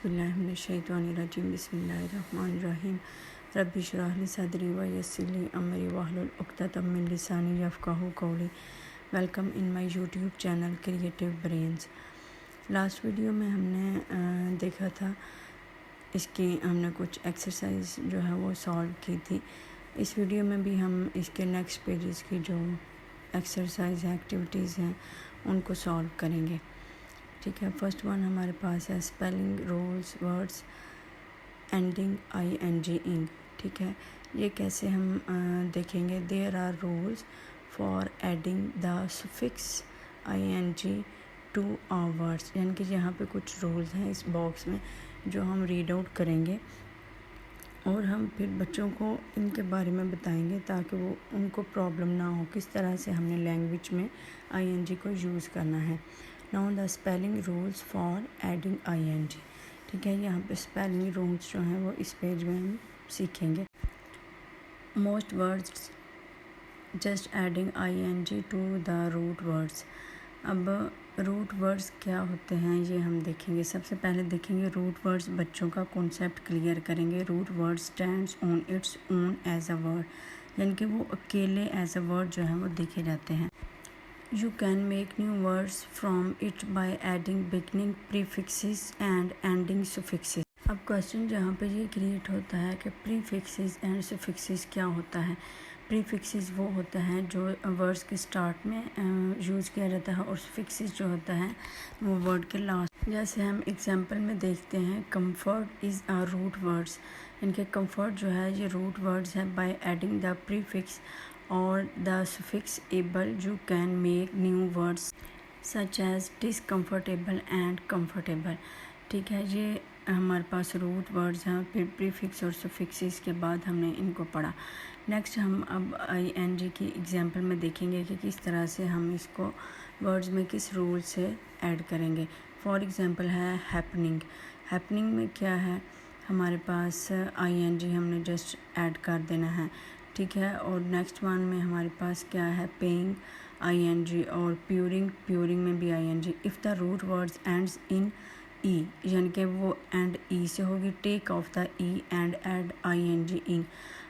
बिस्मिल्लाहिर्रहमानिर्रहीम बिस्मिल्लाहिर्रहमानिर्रहीम रब्बि इश्रह ली सदरी व यस्सिर ली अमरी वहलुल उक़दतम मिन लिसानी यफ़क़हू क़ौली। Welcome in my YouTube channel creative brains. Last video में हमने देखा था इसकी हमने कुछ एक्सरसाइज जो है वो सॉल्व की थी। इस वीडियो में भी हम इसके नेक्स्ट पेजेस की जो एक्सरसाइज एक्टिविटीज़ हैं उनको सॉल्व करेंगे। ठीक है, फर्स्ट वन हमारे पास है spelling rules words ending ing ing। ठीक है, ये कैसे हम देखेंगे। There are rules for adding the suffix ing to a words, यानी कि यहाँ पे कुछ रूल्स हैं इस बॉक्स में जो हम रीड आउट करेंगे और हम फिर बच्चों को इनके बारे में बताएंगे ताकि वो उनको प्रॉब्लम ना हो किस तरह से हमने लैंग्वेज में ing को यूज़ करना है। Now the spelling rules for adding ing। ठीक है, यहाँ पे स्पेलिंग रूल्स जो हैं वो इस पेज में हम सीखेंगे। Most words just adding ing to the root words. अब रूट वर्ड्स क्या होते हैं ये हम देखेंगे। सबसे पहले देखेंगे रूट वर्ड्स, बच्चों का कॉन्सेप्ट क्लियर करेंगे। Root word stands on its own as a word, यानी कि वो अकेले एज अ वर्ड जो है वो देखे जाते हैं। You can make new words from it by adding beginning prefixes and ending suffixes। अब क्वेश्चन जहाँ पे ये क्रिएट होता है कि प्रीफिक्सेस एंड suffixes क्या होता है। प्रीफिक्सेस वो होता है जो वर्ड्स के स्टार्ट में यूज़ किया जाता है और suffixes जो होता है वो वर्ड के लास्ट। जैसे हम एग्जांपल में देखते हैं comfort is a root words, इनके comfort जो है ये रूट वर्ड्स है। by adding the prefix or the suffix able you can make new words such as discomfortable and comfortable। ठीक है, ये हमारे पास रूट वर्ड्स हैं। फिर प्रीफिक्स और suffixes के बाद हमने इनको पढ़ा। नेक्स्ट हम अब ing की एग्जांपल में देखेंगे कि किस तरह से हम इसको वर्ड्स में किस रूल से ऐड करेंगे। फॉर एग्जांपल है हैपनिंग। हैपनिंग में क्या है, हमारे पास ing हमने जस्ट ऐड कर देना है। ठीक है, और नेक्स्ट वन में हमारे पास क्या है पेइंग ing और प्यूरिंग में भी ing। If the root words ends in e, यानी कि वो एंड ई से होगी। Take off the e and add ing in.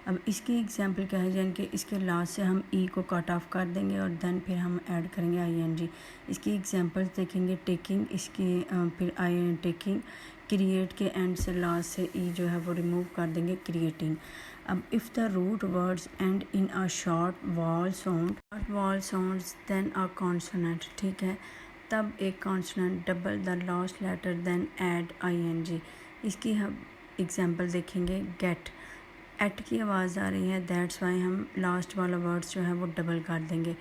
अब इसकी एग्जांपल क्या है, यानी कि इसके लास्ट से हम ई को कट ऑफ कर देंगे और देन फिर हम ऐड करेंगे ing। इसकी एग्जांपल्स देखेंगे। टेकिंग, इसकी फिर टेकिंग। क्रिएट के एंड से लास्ट से ई जो है वो रिमूव कर देंगे, क्रिएटिंग। अब if the root words end in a short vowel sounds then a consonant. ठीक है, तब एक consonant double the last letter then add ing। इसकी हम एग्जांपल देखेंगे। गेट, एट की आवाज़ आ रही है, दैट्स वाई हम लास्ट वाला वर्ड्स जो है वो डबल कर देंगे।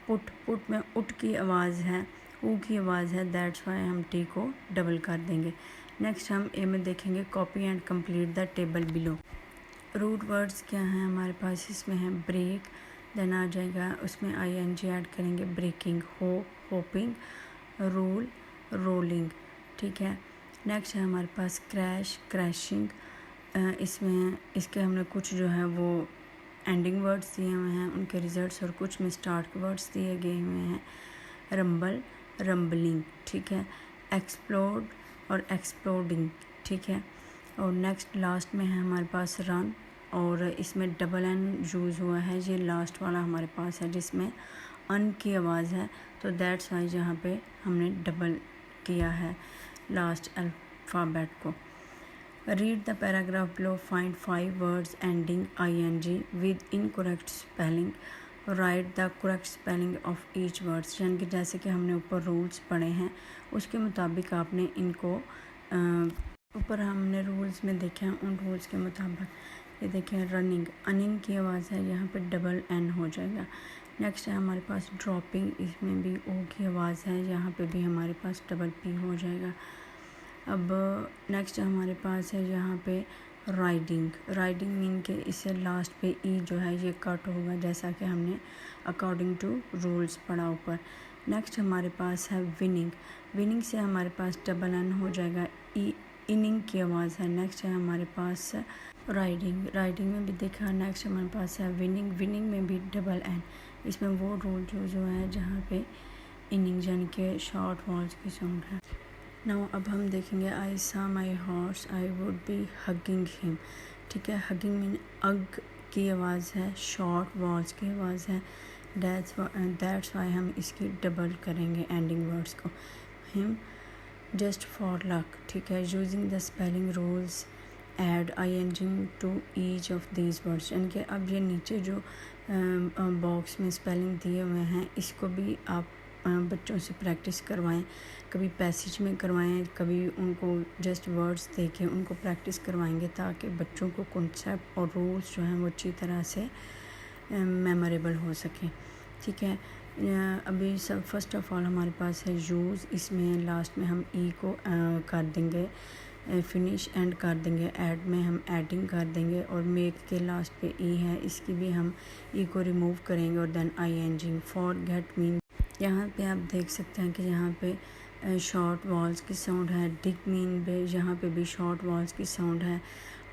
पुट में उट की आवाज़ है, ऊ की आवाज़ है, दैट्स वाई हम टी को डबल कर देंगे। नेक्स्ट हम ए में देखेंगे copy and complete the table below. Root words क्या हैं हमारे पास, इसमें है ब्रेक, देन आ जाएगा उसमें ing ऐड करेंगे। Breaking, hopping, roll, rolling. ठीक है, नेक्स्ट है हमारे पास क्रैश, क्रैशिंग। इसमें इसके हमने कुछ जो है वो एंडिंग वर्ड्स दिए हुए हैं, उनके रिजल्ट्स, और कुछ में स्टार्ट वर्ड्स दिए गए हुए हैं। Rumble, rambling. ठीक है, एक्सप्लोड और एक्सप्लोडिंग। ठीक है, और नेक्स्ट लास्ट में है हमारे पास रन, और इसमें डबल एन यूज़ हुआ है। ये लास्ट वाला हमारे पास है जिसमें अन की आवाज़ है, तो दैट्स वाई यहाँ पे हमने डबल किया है लास्ट अल्फ़ाबेट को। Read the paragraph below, find 5 words ending ing with incorrect spelling, right the correct spelling of each words. यानी कि जैसे कि हमने ऊपर रूल्स पढ़े हैं उसके मुताबिक आपने इनको ऊपर हमने रूल्स में देखे हैं, उन रूल्स के मुताबिक। ये देखें रनिंग, अनिंग की आवाज़ है, यहाँ पे डबल एन हो जाएगा। नेक्स्ट है हमारे पास ड्रॉपिंग, इसमें भी ओ की आवाज़ है, यहाँ पे भी हमारे पास डबल पी हो जाएगा। अब नेक्स्ट हमारे पास है यहाँ पे राइडिंग मीन के इससे लास्ट पे ई जो है ये कट होगा, जैसा कि हमने अकॉर्डिंग टू रूल्स पढ़ा ऊपर। नेक्स्ट हमारे पास है विनिंग से हमारे पास डबल एन हो जाएगा, ई इनिंग की आवाज़ है। नेक्स्ट है हमारे पास राइडिंग में भी देखा। नेक्स्ट हमारे पास है विनिंग में भी डबल एन। इसमें वो रूल जो है जहाँ पे इनिंग यानी कि शॉर्ट वॉल्स की साउंड है। नाउ अब हम देखेंगे I saw my horse I would be hugging him. ठीक है, हगिंग मीन अग की आवाज़ है, शॉर्ट वॉल्स की आवाज़ है, दैट्स वाई हम इसकी डबल करेंगे एंडिंग वर्ड्स को। Him just for luck. ठीक है, using the spelling rules add ing to each of these words. यानी कि अब ये नीचे जो बॉक्स में स्पेलिंग दिए हुए हैं इसको भी आप बच्चों से प्रैक्टिस करवाएं, कभी पैसेज में करवाएं, कभी उनको जस्ट वर्ड्स देके उनको प्रैक्टिस करवाएंगे ताकि बच्चों को कॉन्सेप्ट और रूल्स जो हैं वो अच्छी तरह से मेमोरेबल हो सकें। ठीक है, अभी सब फर्स्ट ऑफ ऑल हमारे पास है यूज़। इसमें लास्ट में हम ई को कर देंगे, फिनिश एंड कर देंगे, ऐड में हम एडिंग कर देंगे, और मेक के लास्ट पे ई है, इसकी भी हम ई को रिमूव करेंगे और then ing। For get mean, यहाँ पे आप देख सकते हैं कि यहाँ पे शॉर्ट वॉल्स की साउंड है, डिक मीन पे यहाँ पे भी शॉर्ट वॉल्स की साउंड है,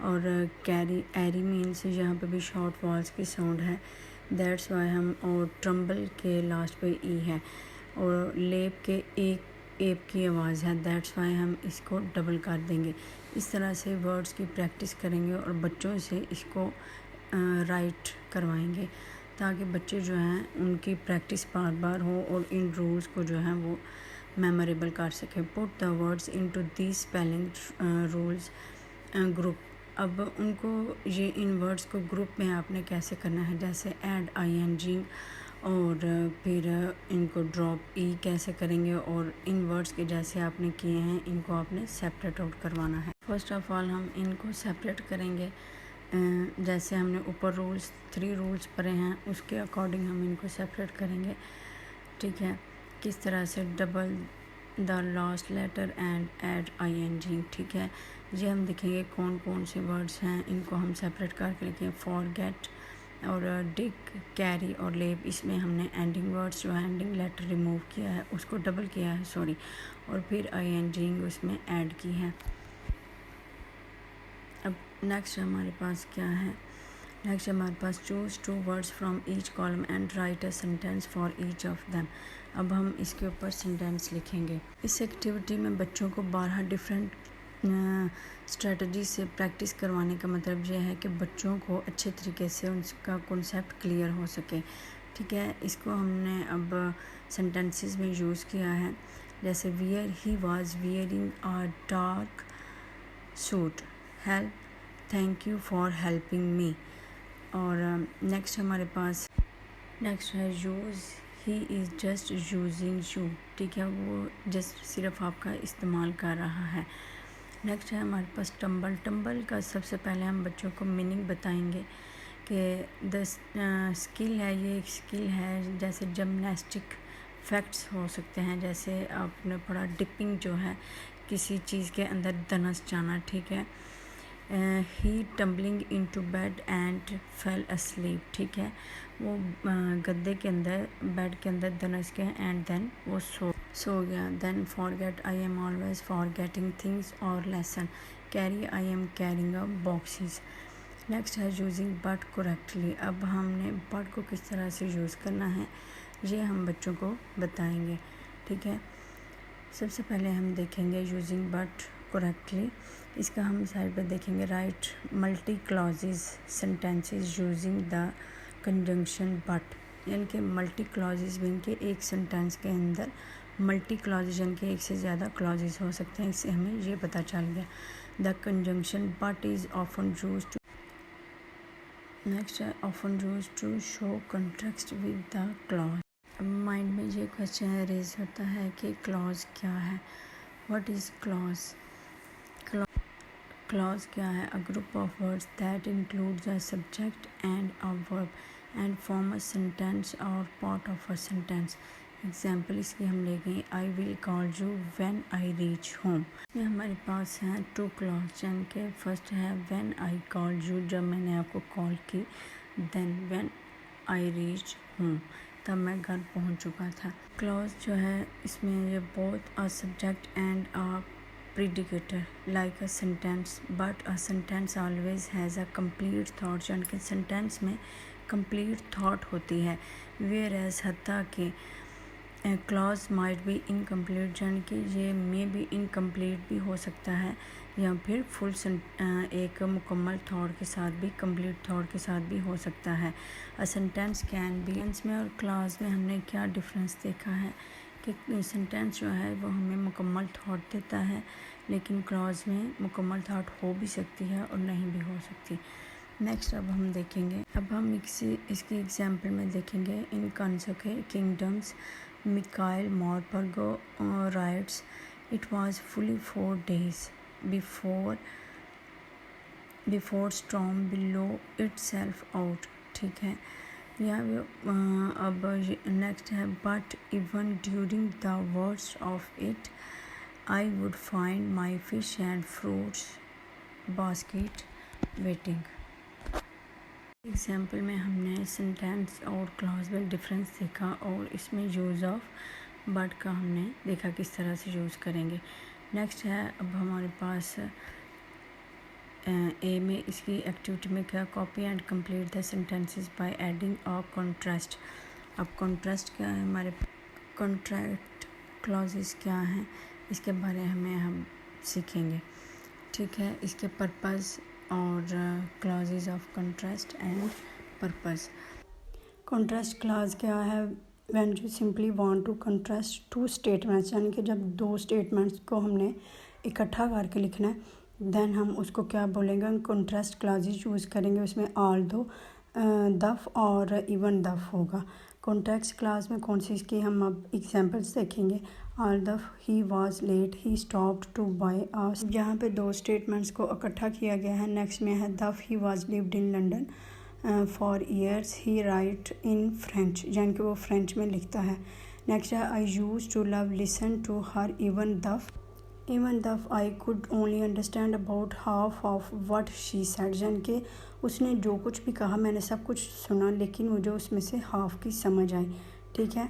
और कैरी एरी मीन से यहाँ पे भी शॉर्ट वॉल्स की साउंड है, दैट्स वाई हम, और ट्रम्बल के लास्ट पे ई है, और लेप के एक एप की आवाज़ है, दैट्स वाई हम इसको डबल कर देंगे। इस तरह से वर्ड्स की प्रैक्टिस करेंगे और बच्चों से इसको राइट करवाएंगे ताकि बच्चे जो हैं उनकी प्रैक्टिस बार बार हो और इन रूल्स को जो है वो मेमोरेबल कर सकें। Put the words into the spelling rules group. अब उनको ये इन वर्ड्स को ग्रुप में आपने कैसे करना है, जैसे ऐड ing, और फिर इनको ड्रॉप ई कैसे करेंगे, और इन वर्ड्स के जैसे आपने किए हैं इनको आपने सेपरेट आउट करवाना है। फर्स्ट ऑफ ऑल हम इनको सेपरेट करेंगे, जैसे हमने ऊपर रूल्स 3 रूल्स पढ़े हैं उसके अकॉर्डिंग हम इनको सेपरेट करेंगे। ठीक है, किस तरह से double the last letter and add ing। ठीक है, ये हम देखेंगे कौन कौन से वर्ड्स हैं, इनको हम सेपरेट करके लिखें। फॉरगेट और डिक, कैरी और लेप, इसमें हमने एंडिंग वर्ड्स जो है एंडिंग लेटर रिमूव किया है, उसको डबल किया है, सॉरी, और फिर ing उसमें ऐड की है। अब नेक्स्ट हमारे पास क्या है, नेक्स्ट हमारे पास choose 2 words from each column and write a sentence for each of them. अब हम इसके ऊपर सेंटेंस लिखेंगे। इस एक्टिविटी में बच्चों को 12 डिफरेंट स्ट्रेटजी से प्रैक्टिस करवाने का मतलब यह है कि बच्चों को अच्छे तरीके से उनका कॉन्सेप्ट क्लियर हो सके। ठीक है, इसको हमने अब सेंटेंसेस में यूज़ किया है, जैसे wear he was wearing a dark suit, help, thank you for helping me. और नेक्स्ट हमारे पास नेक्स्ट है use, he is just using you. ठीक है, वो जस्ट सिर्फ आपका इस्तेमाल कर रहा है। नेक्स्ट है हमारे पास टम्बल। टम्बल का सबसे पहले हम बच्चों को मीनिंग बताएंगे कि द स्किल है, ये एक स्किल है, जैसे जिमनास्टिक फैक्ट्स हो सकते हैं, जैसे आपने पढ़ा डिपिंग जो है किसी चीज़ के अंदर धनस जाना। ठीक है, he tumbling into bed and fell asleep. ठीक है, वो गद्दे के अंदर बेड के अंदर धनस के एंड देन वो सो गया। Then forget, I am always forgetting things और lesson. Carry, I am carrying a boxes. Next है यूजिंग बट करेक्टली। अब हमने बट को किस तरह से यूज़ करना है ये हम बच्चों को बताएंगे। ठीक है, सबसे पहले हम देखेंगे यूजिंग बट करेक्टली। इसका हम साइड पर देखेंगे, right multi clauses sentences using the conjunction but. यानी कि मल्टी क्लॉजेज यानी कि एक सेंटेंस के अंदर मल्टी क्लॉजेज यानी कि एक से ज़्यादा क्लॉजेज हो सकते हैं, इससे हमें ये पता चल गया। The conjunction but is often used to, next है often used to show contrast with the clause. अब माइंड में ये क्वेश्चन रेज होता है कि क्लॉज क्या है, व्हाट इज़ क्लॉज। क्लॉज क्या है, a group of words that includes a subject and a verb and form a sentence और part of a sentence. Example इसकी हम ले गए, I will call you when I reach home. ये हमारे पास हैं 2 क्लॉज, यानी कि फर्स्ट है व्हेन आई कॉल यू, जब मैंने आपको कॉल की, then when I reach home, तब मैं घर पहुंच चुका था। क्लॉज जो है इसमें ये both a subject and a predicator like a sentence, but a sentence always has a complete thought. यानी कि सेंटेंस में कंप्लीट थाट होती है, वेयर एज हत्ता के क्लॉज माइट बी इनकम्प्लीट, यानी कि ये मे बी इनकम्प्लीट भी हो सकता है या फिर फुल एक मुकम्मल थॉट के साथ भी, कंप्लीट थॉट के साथ भी हो सकता है। A sentence can be, sentence में और क्लॉज में हमने क्या डिफरेंस देखा है कि सेंटेंस जो है वो हमें मुकम्मल थॉट देता है, लेकिन क्लॉज में मुकम्मल थॉट हो भी सकती है और नहीं भी हो सकती। नेक्स्ट अब हम देखेंगे, अब हम इसकी एग्जाम्पल में देखेंगे। इन कंसके किंगडम्स मिकाइल मॉरबर्गो writes it was fully 4 days before storm below itself out. ठीक है, यहाँ अब नेक्स्ट है, but even during the worst of it I would find my fish and fruits basket waiting. Example में हमने sentence और clause में डिफरेंस देखा और इसमें यूज़ ऑफ बट का हमने देखा किस तरह से यूज़ करेंगे। नेक्स्ट है अब हमारे पास ए में इसकी एक्टिविटी में क्या, copy and complete the sentences by adding a contrast. अब कॉन्ट्रास्ट क्या है, हमारे कॉन्ट्रैक्ट क्लॉजेस क्या हैं, इसके बारे में हम सीखेंगे। ठीक है, इसके पर्पस और clauses of contrast and purpose. Contrast clause क्या है, when you simply want to contrast two statements, यानी कि जब दो स्टेटमेंट्स को हमने इकट्ठा करके लिखना है देन हम उसको क्या बोलेंगे, कॉन्ट्रास्ट क्लॉजेस यूज़ करेंगे। उसमें ऑल दो दफ और इवन दफ होगा। कॉन्ट्रास्ट क्लॉज में कौन सी इसकी हम अब एग्जांपल्स देखेंगे। All though he was late he stopped to buy us, यहाँ पे दो स्टेटमेंट्स को इकट्ठा किया गया है। नेक्स्ट में है though he was lived in London for years he write in French, यानी कि वो फ्रेंच में लिखता है। नेक्स्ट है I use to love listen to her even though I could only understand about half of what she said, यानी कि उसने जो कुछ भी कहा मैंने सब कुछ सुना लेकिन मुझे उसमें से हाफ की समझ आई। ठीक है,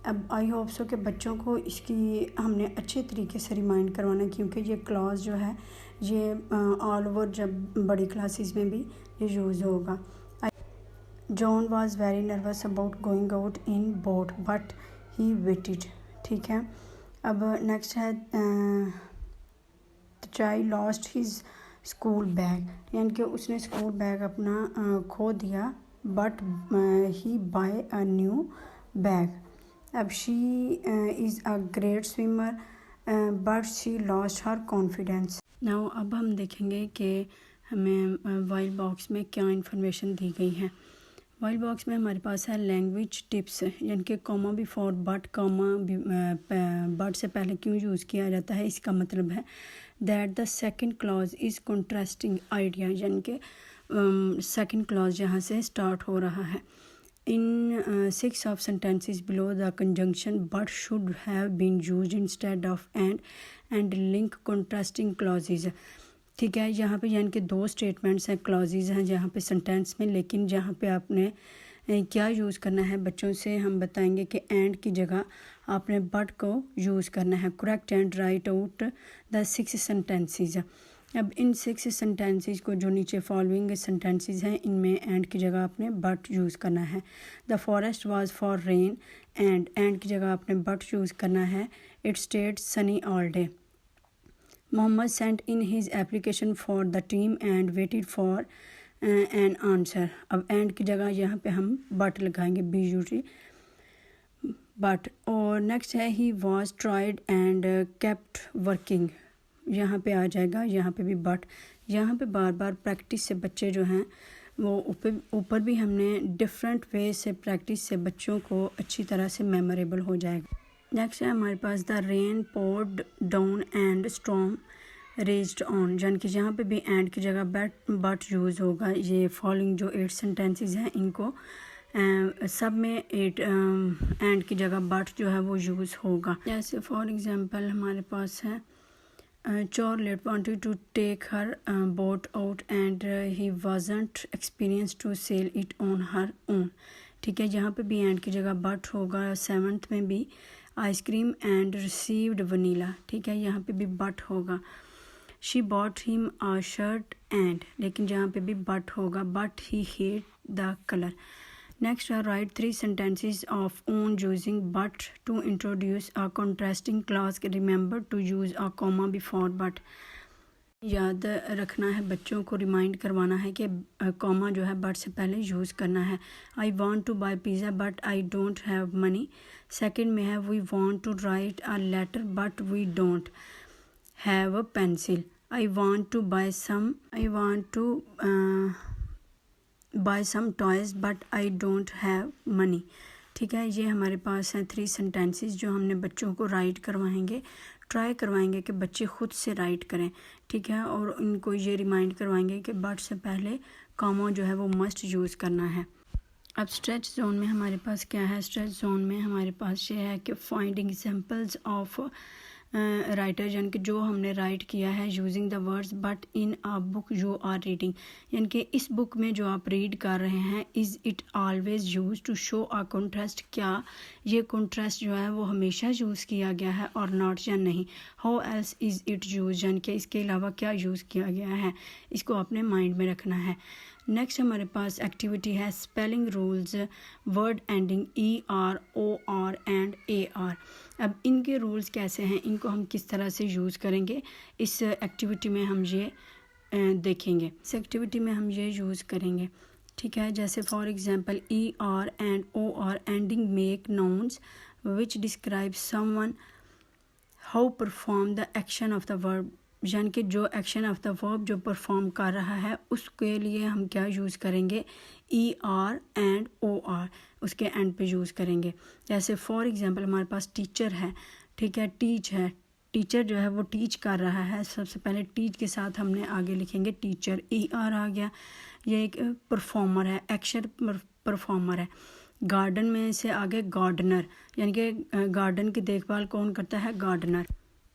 अब आई होप सो कि बच्चों को इसकी हमने अच्छे तरीके से रिमाइंड करवाना है, क्योंकि ये क्लॉज जो है ये ऑल ओवर जब बड़ी क्लासेस में भी ये यूज़ होगा। John was very nervous about going out in boat but he waited. ठीक है, अब नेक्स्ट है the child lost his school bag, यानी कि उसने स्कूल बैग अपना खो दिया but he buy a new bag. अब she is a great swimmer but she lost her confidence. Now अब हम देखेंगे कि हमें वाइल बॉक्स में क्या इन्फॉर्मेशन दी गई है। वाइल बॉक्स में हमारे पास है लैंग्वेज टिप्स, यानी कि comma before but, comma but से पहले क्यों यूज़ किया जाता है। इसका मतलब है that the second clause is contrasting idea, यानी कि सेकंड क्लॉज यहाँ से स्टार्ट हो रहा है। In 6 of sentences below the conjunction but should have been used instead of and link contrasting clauses. ठीक है, यहाँ पे यानी कि 2 स्टेटमेंट्स हैं, क्लॉजेज हैं जहाँ पे सेंटेंस में, लेकिन जहाँ पे आपने क्या यूज़ करना है बच्चों से हम बताएंगे कि एंड की जगह आपने बट को यूज़ करना है। Correct and right out the 6 sentences. अब इन 6 सेंटेंसेस को जो नीचे फॉलोइंग सेंटेंसेस हैं इनमें एंड की जगह आपने बट यूज़ करना है। The forest was for rain and की जगह आपने बट यूज़ करना है। It stayed Sunny all day. Mohammed sent in his application for the team and waited for an answer। अब एंड की जगह यहाँ पे हम बट लगाएंगे, BUT बट। और नेक्स्ट है ही was tried and kept working, यहाँ पे आ जाएगा, यहाँ पे भी बट। यहाँ पे बार बार प्रैक्टिस से बच्चे जो हैं वो ऊपर भी हमने डिफरेंट वे से प्रैक्टिस से बच्चों को अच्छी तरह से मेमोरेबल हो जाएगा। नेक्स्ट है हमारे पास the rain poured down and storm raged on, यानी कि यहाँ पे भी एंड की जगह बट यूज़ होगा। ये फॉलोइंग जो 8 सेंटेंसेस हैं इनको सब में 8 एंड की जगह बट जो है वो यूज़ होगा। जैसे फॉर एग्जांपल हमारे पास है Charlotte wanted to take her boat out and he wasn't experienced to sail it on her own। ठीक है, यहाँ पे भी एंड की जगह बट होगा। 7th में भी आइसक्रीम एंड रिसीव्ड वनीला, ठीक है, यहाँ पे भी बट होगा। She bought him a shirt and, लेकिन यहाँ पे भी बट होगा, but he hate the colour. Next, write 3 sentences of own using but to introduce a contrasting clause. Remember to use a comma before but. याद रखना है, बच्चों को रिमाइंड करवाना है कि कॉमा जो है बट से पहले यूज़ करना है. I want to buy pizza but I don't have money. Second में है we want to write a letter but we don't have a pencil. I want to buy some toys but I don't have money. ठीक है, ये हमारे पास हैं 3 sentences जो हमने बच्चों को राइट करवाएंगे, ट्राई करवाएंगे कि बच्चे खुद से राइट करें. ठीक है, और इनको ये रिमाइंड करवाएंगे कि बट से पहले कॉमा जो है वो मस्ट यूज़ करना है. अब स्ट्रेच जोन में हमारे पास क्या है? स्ट्रेच जोन में हमारे पास ये है कि फाइंडिंग एग्जांपल्स ऑफ राइटर, यानी कि जो हमने राइट किया है using the words but in a book you are reading, यानी कि इस बुक में जो आप रीड कर रहे हैं. Is it always use to show a contrast, क्या ये कॉन्ट्रास्ट जो है वो हमेशा यूज़ किया गया है और नॉट या नहीं. How else is it use, यानी कि इसके अलावा क्या यूज़ किया गया है, इसको अपने माइंड में रखना है. नेक्स्ट हमारे पास एक्टिविटी है spelling rules word ending ER OR and AR. अब इनके रूल्स कैसे हैं, इनको हम किस तरह से यूज़ करेंगे, इस एक्टिविटी में हम ये देखेंगे. इस एक्टिविटी में हम ये यूज़ करेंगे. ठीक है, जैसे for example ER and OR ending make nouns which describe someone how perform the action of the verb, यानी कि जो एक्शन ऑफ द वर्ब जो परफॉर्म कर रहा है उसके लिए हम क्या यूज़ करेंगे, ER एंड OR उसके एंड पे यूज़ करेंगे. जैसे फॉर एग्जांपल हमारे पास टीचर है. ठीक है, टीच है, टीचर जो है वो टीच कर रहा है. सबसे पहले टीच के साथ हमने आगे लिखेंगे टीचर, ER आ गया. ये एक परफॉर्मर है, एक्शन परफॉर्मर है. गार्डन में से आगे गार्डनर, यानी कि गार्डन की देखभाल कौन करता है, गार्डनर.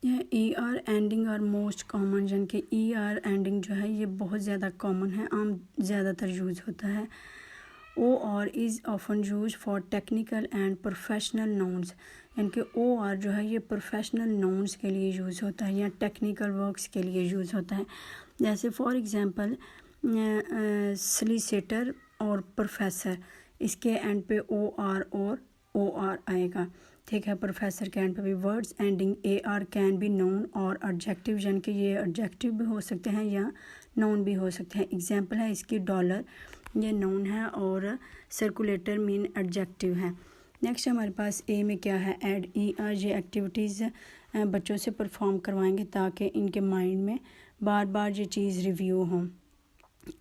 यह ER एंडिंग और मोस्ट कॉमन, यानी कि ER एंडिंग जो है ये बहुत ज़्यादा कॉमन है, आम ज़्यादातर यूज़ होता है. OR is often use for technical and professional nouns, यानी कि OR जो है ये प्रोफेशनल नाउन्स के लिए यूज़ होता है या टेक्निकल वर्क्स के लिए यूज़ होता है. जैसे फॉर एग्जांपल सॉलिसिटर और प्रोफेसर, इसके एंड पे OR और OR आएगा. ठीक है, प्रोफेसर के एंड पे भी. Words ending AR can be noun और एडजेक्टिव, यानी कि ये एडजेक्टिव भी हो सकते हैं या नाउन भी हो सकते हैं. एग्जांपल है इसकी डॉलर, ये नाउन है और सर्कुलेटर मीन एडजेक्टिव है. नेक्स्ट हमारे पास A में क्या है, ऐड ER. ये एक्टिविटीज़ बच्चों से परफॉर्म करवाएंगे ताकि इनके माइंड में बार बार ये चीज़ रिव्यू हो.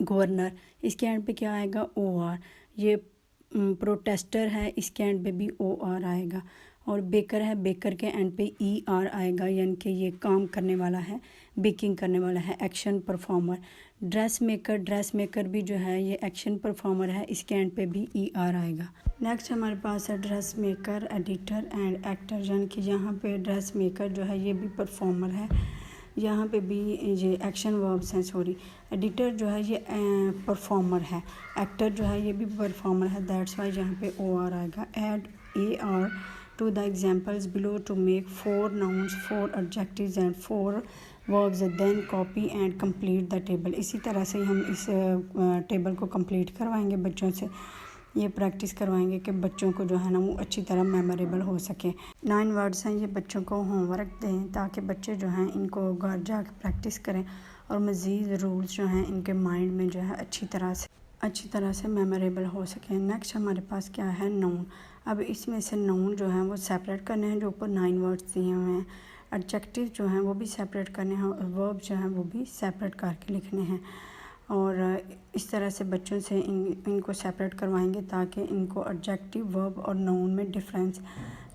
गवर्नर, इसके एंड पे क्या आएगा, OR. ये प्रोटेस्टर है, इसके एंड पे भी OR आएगा. और बेकर है, बेकर के एंड पे ER आएगा, यानी कि ये काम करने वाला है, बेकिंग करने वाला है, action performer. Dress maker, dress maker भी जो है ये एक्शन परफॉर्मर है, इसके एंड पे भी ER आएगा. नेक्स्ट हमारे पास है dress maker, editor and actor, यानी कि यहाँ पे ड्रेस मेकर जो है ये भी परफॉर्मर है, यहाँ पे भी ये एक्शन वर्ब्स हैं. सॉरी, एडिटर जो है ये परफॉर्मर है, एक्टर जो है ये भी परफॉर्मर है. दैट्स वाई यहाँ पे OR आएगा. Add AR to the examples below to make 4 nouns, 4 adjectives and 4 verbs, then copy and complete the table. इसी तरह से हम इस टेबल को कंप्लीट करवाएंगे बच्चों से, ये प्रैक्टिस करवाएंगे कि बच्चों को जो है ना वो अच्छी तरह मेमोरेबल हो सके. 9 वर्ड्स हैं, ये बच्चों को होमवर्क दें ताकि बच्चे जो हैं इनको घर जाकर प्रैक्टिस करें और मज़ीद रूल्स जो हैं इनके माइंड में जो है अच्छी तरह से मेमोरेबल हो सके. नेक्स्ट हमारे पास क्या है, नाउन. अब इसमें से नाउन जो है वो सेपरेट करने हैं, जो ऊपर 9 वर्ड्स दिए हुए हैं. एडजेक्टिव जो हैं वो भी सेपरेट करने हैं और वर्ब जो हैं वो भी सेपरेट करके लिखने हैं. और इस तरह से बच्चों से इनको सेपरेट करवाएंगे ताकि इनको एडजेक्टिव, वर्ब और नाउन में डिफरेंस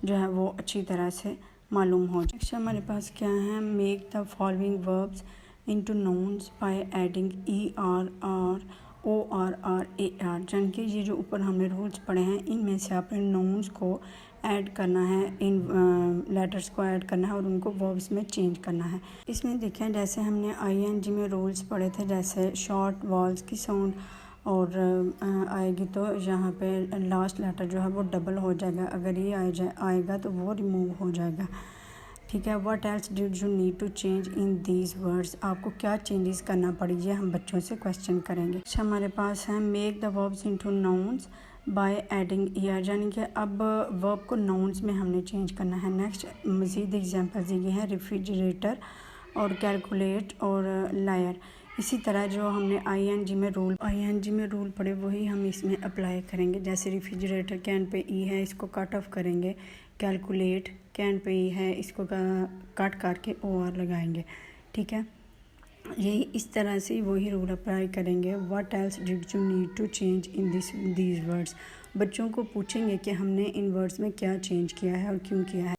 जो है वो अच्छी तरह से मालूम हो. नेक्स्ट हमारे पास क्या है, make the following verbs into nouns by adding ER और OR AR, यानी कि ये जो ऊपर हमने रूल्स पढ़े हैं इनमें से आपने नाउन्स को ऐड करना है, इन लेटर्स को ऐड करना है और उनको वर्ब्स में चेंज करना है. इसमें देखें जैसे हमने ING में रूल्स पढ़े थे, जैसे शॉर्ट वॉल्स की साउंड और आएगी तो यहाँ पे लास्ट लेटर जो है वो डबल हो जाएगा, अगर ये आएगा तो वो रिमूव हो जाएगा. ठीक है, what else did you need to change in these words, आपको क्या चेंजेस करना पड़ी, ये हम बच्चों से क्वेश्चन करेंगे. हमारे पास है make the verbs into nouns, by adding year, यानी कि अब वर्ब को नाउन्स में हमने चेंज करना है। नेक्स्ट मज़ीद एग्जांपल दिए हैं रेफ्रिजरेटर और कैलकुलेट और लायर। इसी तरह जो हमने आईएनजी में रूल पढ़े वही हम इसमें अप्लाई करेंगे। जैसे रेफ्रिजरेटर कैन पे ई है, इसको कट ऑफ करेंगे। कैलकुलेट कैन पे ई है, इसको कट करके ओ आर लगाएंगे। ठीक है, यही इस तरह से वही रूल अप्लाई करेंगे। What else did you need to change in these words. बच्चों को पूछेंगे कि हमने इन वर्ड्स में क्या चेंज किया है और क्यों किया है।